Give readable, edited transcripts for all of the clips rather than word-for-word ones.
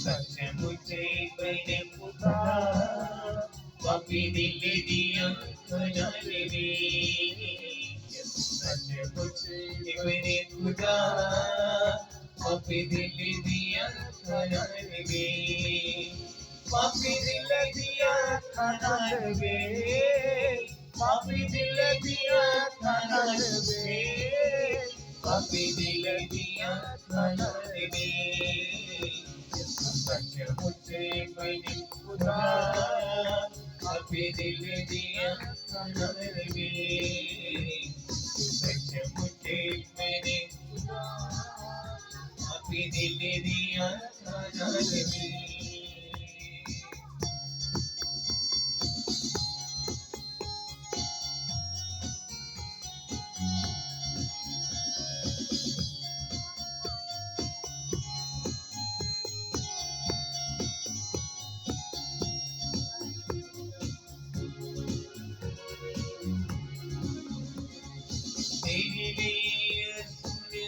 सच मुझे मैंने पुकारा, पापी दिल दिया खजाने में। सच मुझे मैंने पुकारा, पापी दिल दिया खजाने में। पापी दिल दिया खजाने में, पापी दिल दिया खजाने में, पापी दिल दिया खजाने में। सच मुझे मैंने खुदा, पापी दिल दिया खजाने में। सच मुझे मैंने खुदा, पापी दिल दिया खजाने में। तेरे लिए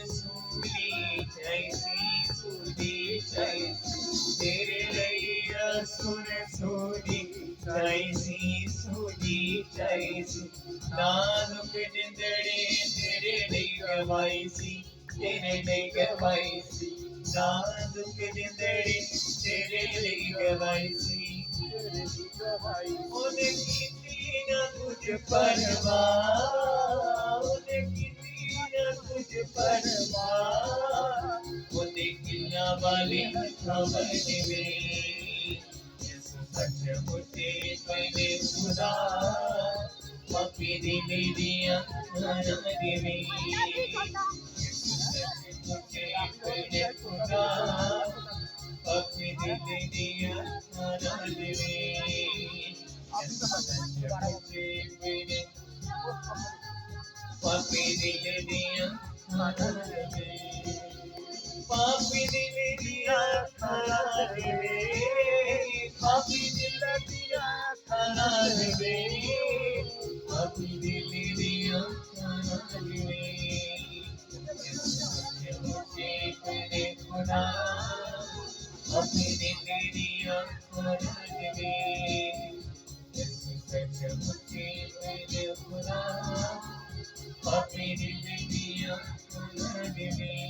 सूली जैसी सूली जैसी, तेरे लिए सूली जैसी सूली जैसी, नाजुक जिंदड़ी तेरे लिए गवाईसी, तेरे लिए गवाईसी, नाजुक जिंदड़ी तेरे लिए गवाईसी, तेरे लिए गवाईसी। उन्हें की न तुझ परवाह, तुझ परवाह, वो देखना वाली खबर में। सच मुझे मैंने खुदा, पापी दिल दिया खजाने में। सच मुझे मैंने खुदा, पापी दिल दिया खजाने में। सच मुझे मैंने पापी दिल दिया खजाने में, पापी दिल दिया खजाने में, पापी दिल दिया खजाने में, पापी दिल दिया खजाने में। मुझे तेरे खुदा, पापी दिल दिया खजाने में। सच मुझे तेरे खुदा, पापी दिल दिया खजाने में।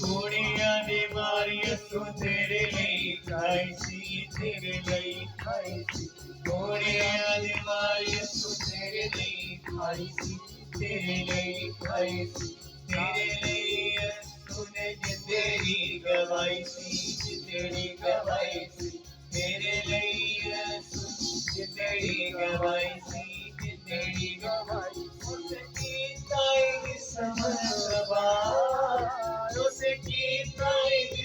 गोड़ियां ने मारिया सो तेरे लिए खाईसी, तेरे लिए खाईसी। गोड़ियां ने मारिया सो तेरे लिए खाईसी, तेरे लिए खाईसी। तेरे लिए तूने जिंदगी गवाईसी, जिंदगी गवाईसी। तेरे लिए जिंदगी गवाईसी, जिंदगी गवाईसी। ताई समझवा, उसे कीता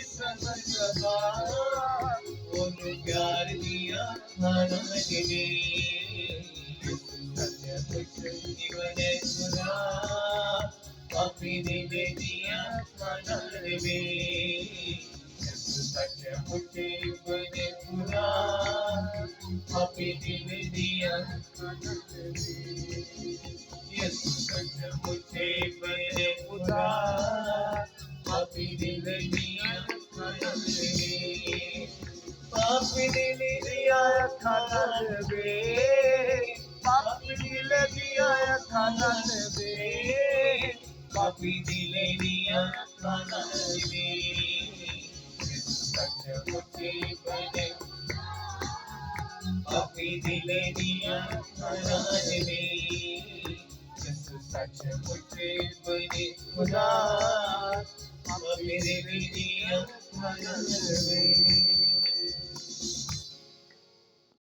समझवा, उन्हें प्यार दिया खजाने में। सच मुझे खुदा, पापी दिल दिया खजाने में। सच मुझे मैंने खुदा, पापी दिल दिया खजाने में। सच मुझे मैंने खुदा, पापी दिल दिया खजाने में, पापी दिल दिया खजाने में, पापी दिल दिया खजाने में, पापी दिल दिया खजाने में। सच मुझे मैंने पापी दिल दिया खजाने में। सच मुझे मैंने खुदा, पापी दिल दिया खजाने में।